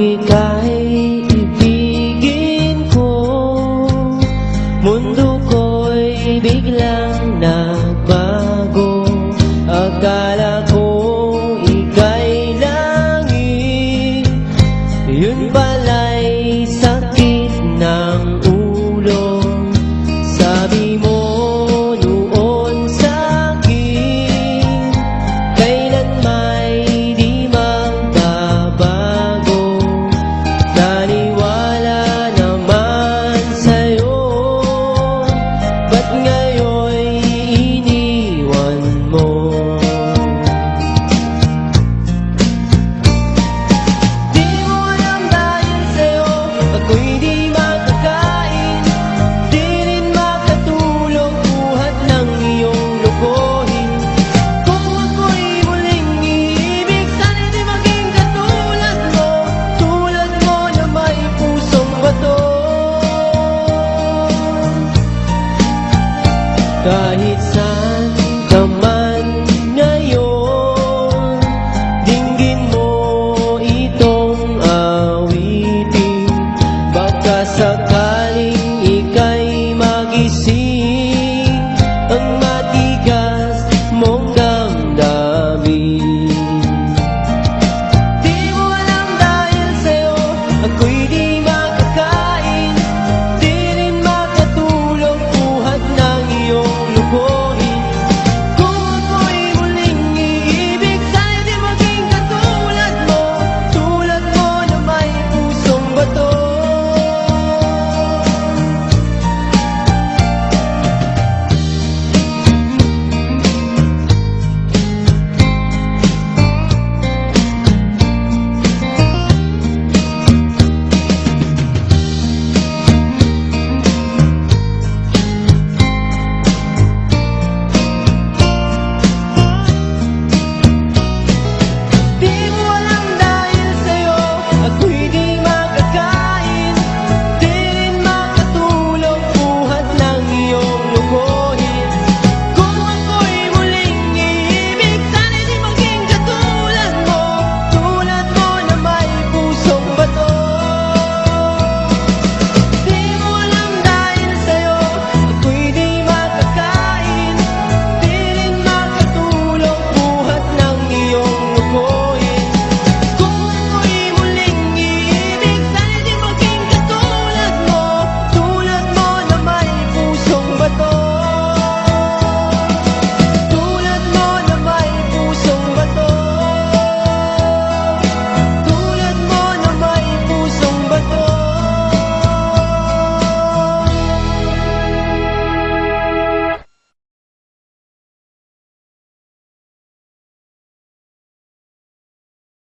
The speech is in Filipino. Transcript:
ika'y ibigin ko, mundo ko'y biglang nagbago. Akala ko ika'y langit, yun pala'y sakit ng ulo. Sabi mo noon sa'kin, kailan may di magbabago. Naniwala naman sa'yo, ba't ngayon'y iniwan mo? Di mo alam dahil sa'yo ako'y di makakain, di rin makatulog buhat ng iyong lokohin. Kung ako'y muling iibig, sana'y di maging katulad mo, tulad mo na may pusong bato. Kahit saan ka man ngayon, dinggin mo itong awitin, baka sakali